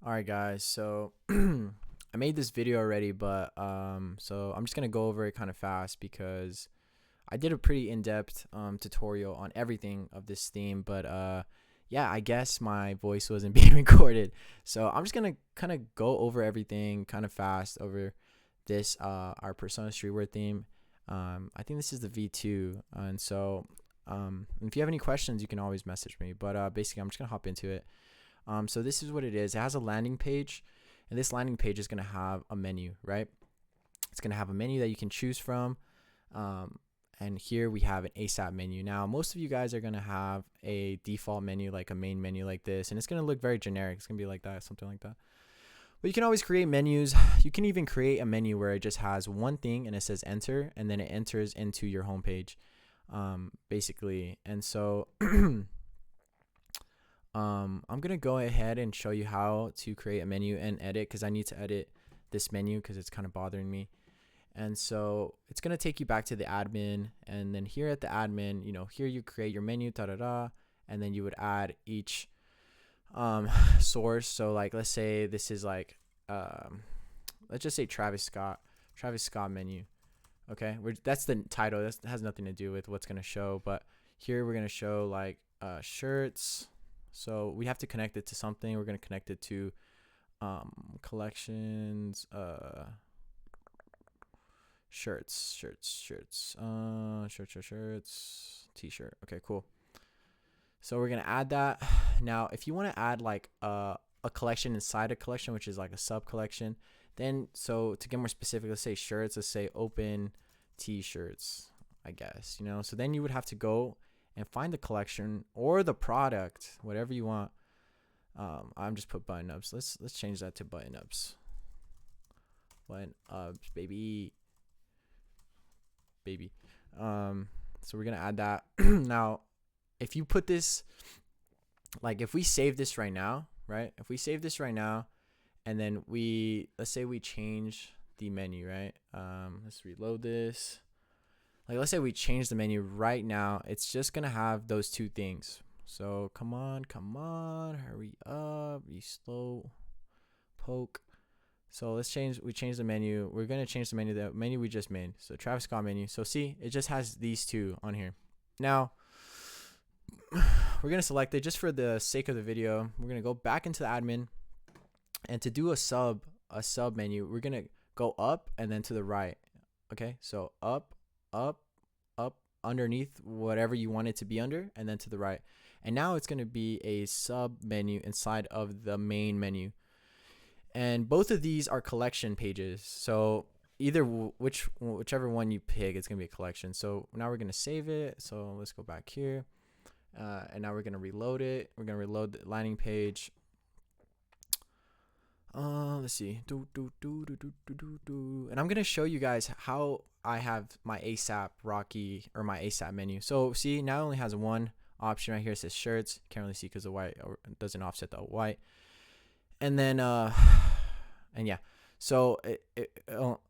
Alright guys, so I made this video already, but so I'm just gonna go over it kind of fast because I did a pretty in-depth tutorial on everything of this theme, but yeah, I guess my voice wasn't being recorded. So I'm just gonna kind of go over everything kind of fast over this our Persona Streetwear theme. I think this is the V2, and so if you have any questions, you can always message me. But basically, I'm just gonna hop into it. So this is what it is. It has a landing page, and this landing page is going to have a menu, right? It's going to have a menu that you can choose from. And here we have an ASAP menu. Now, most of you guys are going to have a default menu, like a main menu like this, and it's going to look very generic. It's going to be like that, something like that. But you can always create menus. You can even create a menu where it just has one thing and it says enter, and then it enters into your homepage, basically. And so I'm gonna go ahead and show you how to create a menu and edit, because I need to edit this menu because it's kind of bothering me. And so it's gonna take you back to the admin, and then here at the admin, here you create your menu, and then you would add each source. So like, let's say this is like let's just say Travis Scott menu. Okay, that's the title. That has nothing to do with what's gonna show, but here we're gonna show like shirts. So we have to connect it to something. We're going to connect it to collections, shirts, t-shirt. Okay, cool. So we're going to add that. Now, if you want to add like a collection inside a collection, which is like a sub collection, then so to get more specific, let's say shirts, let's say open t-shirts, I guess, so then you would have to go and find the collection or the product, whatever you want. I'm just put button ups. Let's change that to button ups. Button ups, baby. So we're gonna add that. Now, if you put this, like if we save this right now, right? If we save this right now, and then let's say we change the menu, right? Let's reload this. Like, let's say we change the menu right now. It's just going to have those two things. So come on, hurry up, you slow poke. So we change the menu. We're going to change the menu we just made. So Travis Scott menu. So see, it just has these two on here. Now, we're going to select it just for the sake of the video. We're going to go back into the admin, and to do a sub menu, we're going to go up and then to the right. Okay, so up, underneath whatever you want it to be under, and then to the right. And now it's going to be a sub menu inside of the main menu. And both of these are collection pages. So either whichever one you pick, it's going to be a collection. So now we're going to save it. So let's go back here. And now we're going to reload it. We're going to reload the landing page. Let's see. And I'm going to show you guys how I have my ASAP Rocky or my ASAP menu. So see, now it only has one option right here. It says shirts. Can't really see because the white doesn't offset the white. And then, and yeah. So I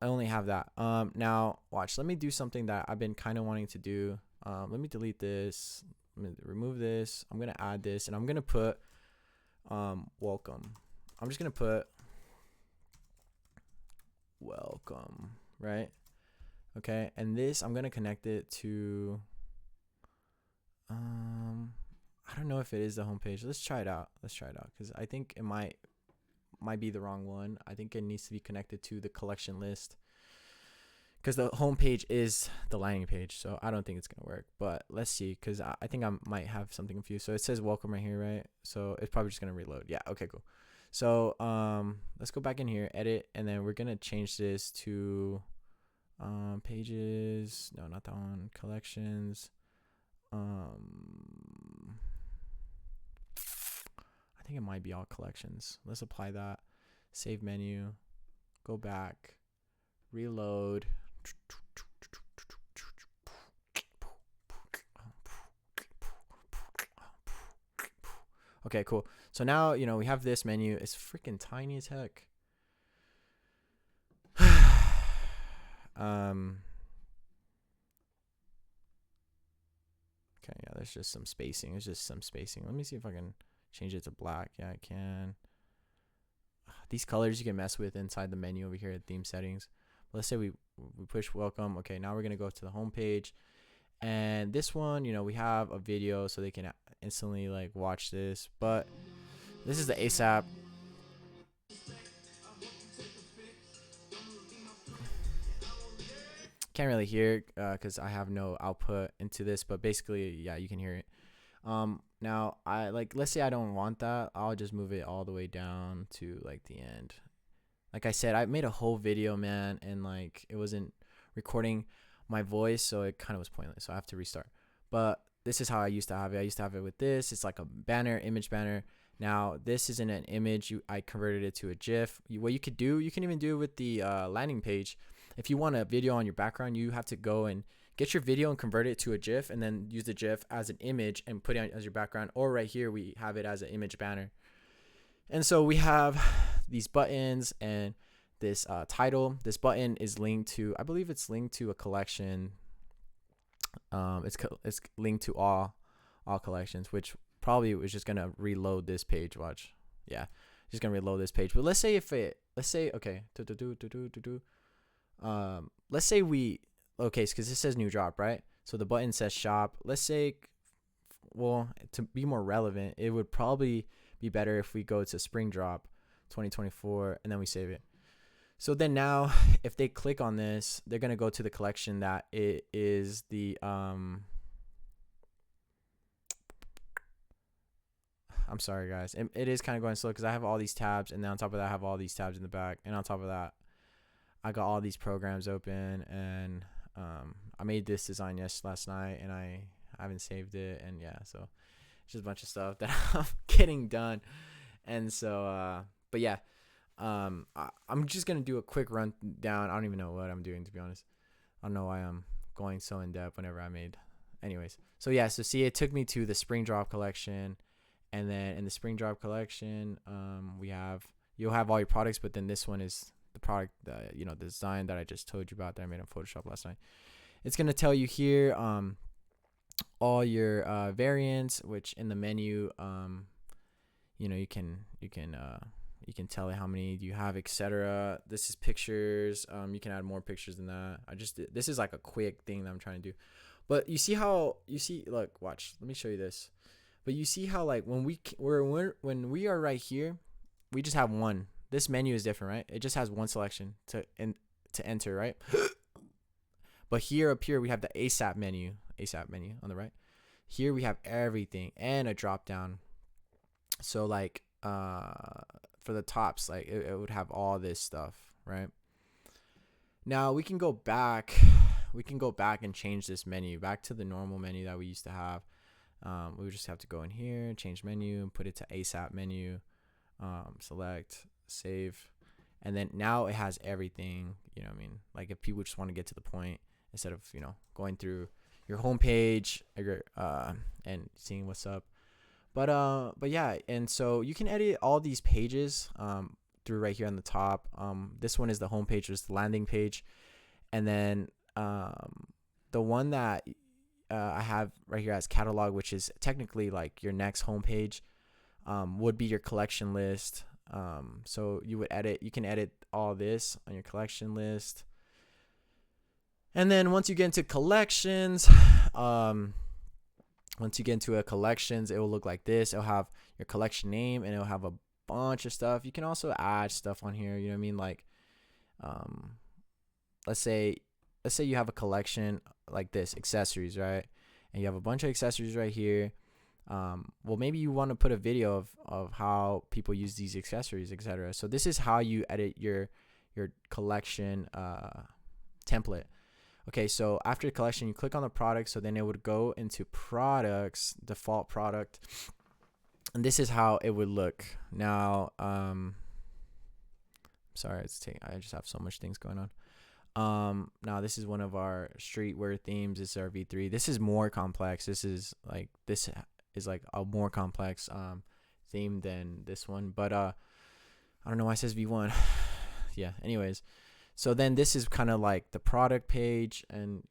only have that. Now watch. Let me do something that I've been kind of wanting to do. Let me delete this. Let me remove this. I'm going to add this, and I'm going to put welcome. I'm just going to put welcome, right? Okay, and this I'm going to connect it to I don't know if it is the homepage. Let's try it out because I think it might be the wrong one. I think it needs to be connected to the collection list, because the homepage is the landing page. So I don't think it's going to work, but let's see, because I think I might have something confused. So it says welcome right here, right? So it's probably just going to reload. Yeah, okay, cool. So let's go back in here, edit, and then we're going to change this to pages. No, not that one. Collections. I think it might be all collections. Let's apply that. Save menu. Go back. Reload. Okay, cool. So now, we have this menu. It's freaking tiny as heck. Okay, yeah, there's just some spacing. Let me see if I can change it to black. Yeah, I can. these colors you can mess with inside the menu over here at theme settings. Let's say we push welcome. Okay, now we're gonna go to the home page, and this one, we have a video so they can instantly like watch this. But this is the ASAP. Can't really hear because I have no output into this, but basically, yeah, you can hear it. Now let's say I don't want that, I'll just move it all the way down to like the end. Like I said, I made a whole video, man, and like it wasn't recording my voice, so it kind of was pointless, so I have to restart. But this is how I used to have it. I used to have it with this. It's like a banner, image banner. Now this isn't an image. I converted it to a GIF. What you could do, you can even do with the landing page. If you want a video on your background, you have to go and get your video and convert it to a GIF, and then use the GIF as an image and put it as your background. Or right here, we have it as an image banner. And so we have these buttons and this title. This button is linked to, I believe it's linked to a collection. It's linked to all collections, which probably was just gonna reload this page. Watch, yeah, just gonna reload this page. But let's say okay, let's say because this says new drop, right? So the button says shop. Let's say, well, to be more relevant, it would probably be better if we go to spring drop 2024 and then we save it. So then now if they click on this, they're going to go to the collection that it is the I'm sorry guys, it is kind of going slow because I have all these tabs, and then on top of that I have all these tabs in the back, and on top of that I got all these programs open, and I made this design last night, and I haven't saved it, and yeah, so it's just a bunch of stuff that I'm getting done. And so but yeah, I'm just gonna do a quick rundown. I don't even know what I'm doing, to be honest. I don't know why I'm going so in depth whenever I made. Anyways, so yeah, so see, it took me to the spring drop collection, and then in the spring drop collection, you'll have all your products, but then this one is the product, the design that I just told you about that I made in Photoshop last night. It's gonna tell you here all your variants, which in the menu, you can tell it how many you have, etc. This is pictures. You can add more pictures than that. This is like a quick thing that I'm trying to do. But look, watch. Let me show you this. But you see how like when we are right here, we just have one. This menu is different, right? It just has one selection to enter, right? But up here we have the ASAP menu on the right. Here we have everything and a drop down. So like for the tops, like it would have all this stuff, right? Now we can go back and change this menu back to the normal menu that we used to have. We would just have to go in here, change menu, and put it to ASAP menu, select, save, and then now it has everything. You know what I mean? Like if people just want to get to the point instead of going through your home page and seeing what's up. But yeah, and so you can edit all these pages through right here on the top. This one is the home page, is the landing page, and then the one that I have right here as catalog, which is technically like your next home page, would be your collection list. So you can edit all this on your collection list. And then once you get into collections, it will look like this. It'll have your collection name, and it'll have a bunch of stuff. You can also add stuff on here. You know what I mean? Like, let's say you have a collection like this, accessories, right? And you have a bunch of accessories right here. Well, maybe you want to put a video of how people use these accessories, etc. So this is how you edit your collection template. Okay, so after the collection, you click on the product, so then it would go into products, default product, and this is how it would look. Now, sorry, I just have so much things going on. Now this is one of our streetwear themes. It's our V3. This is more complex. This is like a more complex theme than this one, but I don't know why it says V1. Yeah, anyways. So then this is kind of like the product page, and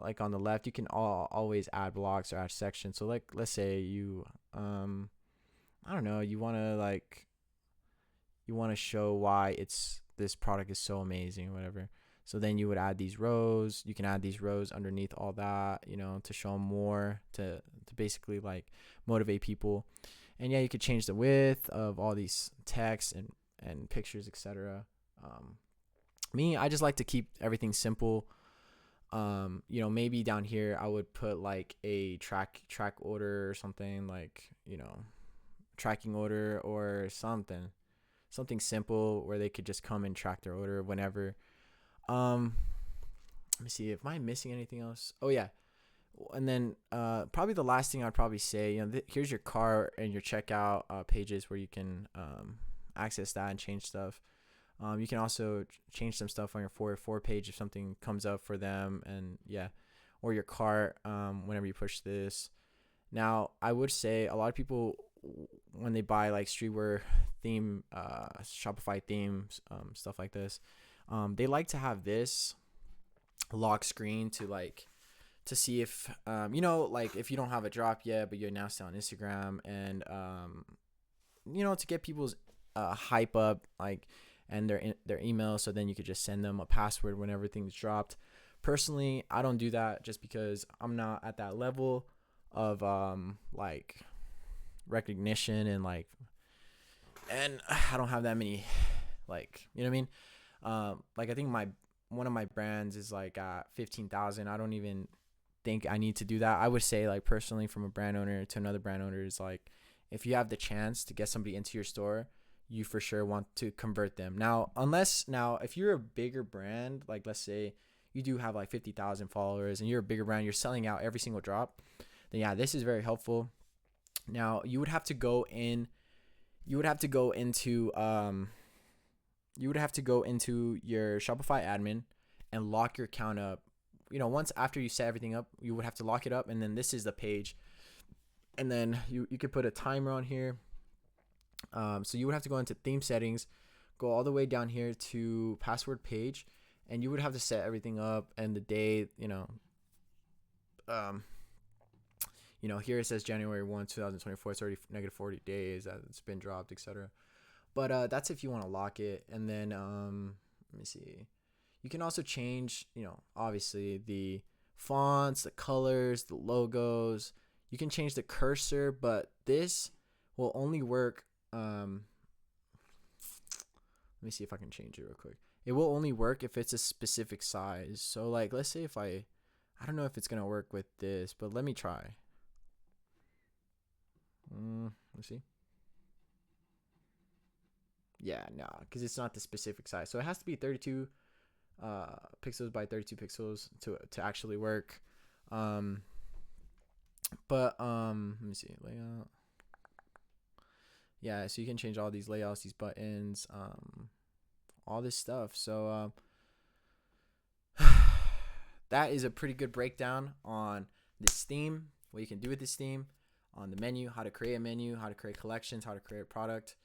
like on the left, you can always add blocks or add sections. So like, let's say you, I don't know, you want to like, you want to show why this product is so amazing, whatever. So then you would add these rows. You can add these rows underneath all that, to show them more, to basically like motivate people. And yeah, you could change the width of all these texts and pictures, etc. I just like to keep everything simple. Maybe down here I would put like a track order or something, like, tracking order or something simple where they could just come and track their order whenever. Let me see if I'm missing anything else. Oh yeah. And then probably the last thing I'd probably say, here's your cart and your checkout pages where you can access that and change stuff. You can also change some stuff on your 404 page if something comes up for them, and yeah, or your cart whenever you push this. Now, I would say a lot of people, when they buy like streetwear theme, Shopify themes, stuff like this, they like to have this lock screen to see if like if you don't have a drop yet but you're announced it on Instagram, and to get people's hype up, like, and their email, so then you could just send them a password whenever things dropped. Personally, I don't do that just because I'm not at that level of like recognition, and I don't have that many, like, you know what I mean? Like, I think one of my brands is like at 15,000. I don't even think I need to do that. I would say, like, personally, from a brand owner to another brand owner, is like, if you have the chance to get somebody into your store, you for sure want to convert them. Now, if you're a bigger brand, like let's say you do have like 50,000 followers and you're a bigger brand, you're selling out every single drop, then yeah, this is very helpful. Now, you would have to go into your Shopify admin and lock your account up. Once after you set everything up, you would have to lock it up, and then this is the page. And then you could put a timer on here. So you would have to go into theme settings, go all the way down here to password page, and you would have to set everything up and the day, here it says January 1, 2024. It's already negative 40 days that it's been dropped, etc. But that's if you want to lock it. And then let me see. You can also change, obviously the fonts, the colors, the logos. You can change the cursor, but this will only work. Let me see if I can change it real quick. It will only work if it's a specific size. So, like, let's say if I don't know if it's gonna work with this, but let me try. Let's see. Yeah, no, because it's not the specific size. So it has to be 32 pixels by 32 pixels to actually work. But let me see, layout. Yeah, so you can change all these layouts, these buttons, all this stuff. So that is a pretty good breakdown on this theme, what you can do with this theme, on the menu, how to create a menu, how to create collections, how to create a product,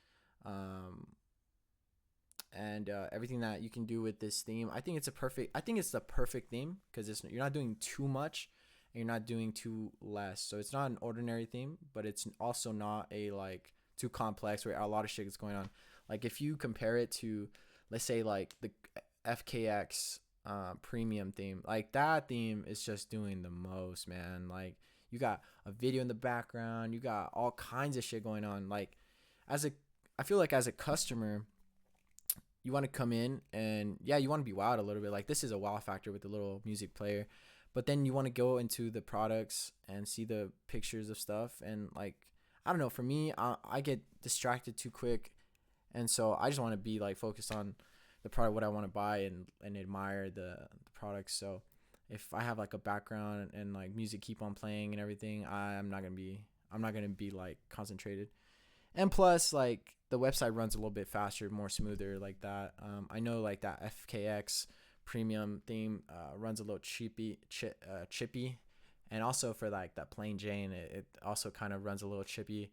and everything that you can do with this theme. I think it's the perfect theme, because you're not doing too much and you're not doing too less. So it's not an ordinary theme, but it's also not a like too complex where a lot of shit is going on. Like, if you compare it to, let's say, like the FKX premium theme, like that theme is just doing the most, man. Like, you got a video in the background, you got all kinds of shit going on. Like, I feel like as a customer, you want to come in and yeah, you want to be wowed a little bit. Like, this is a wow factor with the little music player, but then you want to go into the products and see the pictures of stuff, and like, I don't know, for me, I get distracted too quick, and so I just want to be like focused on the product, what I want to buy, and admire the products. So if I have like a background and like music keep on playing and everything, I'm not gonna be like concentrated. And plus, like, the website runs a little bit faster, more smoother, like that. I know like that FKX premium theme runs a little chippy, and also for like that plain Jane, it also kind of runs a little chippy.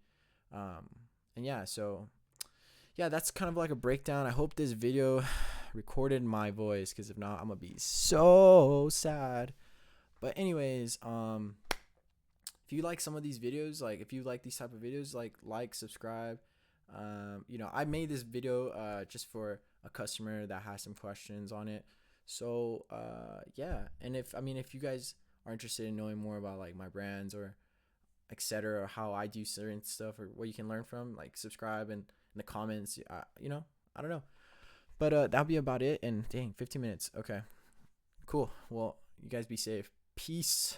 And yeah, so yeah, that's kind of like a breakdown. I hope this video recorded my voice, because if not, I'm gonna be so sad. But anyways, if you like some of these videos, like if you like these type of videos, like, subscribe, I made this video just for a customer that has some questions on it. So yeah, and if you guys are interested in knowing more about like my brands or etc., or how I do certain stuff, or what you can learn from, like subscribe and in the comments. I don't know, but that'll be about it. And dang, 15 minutes. Okay, cool. Well, you guys be safe. Peace.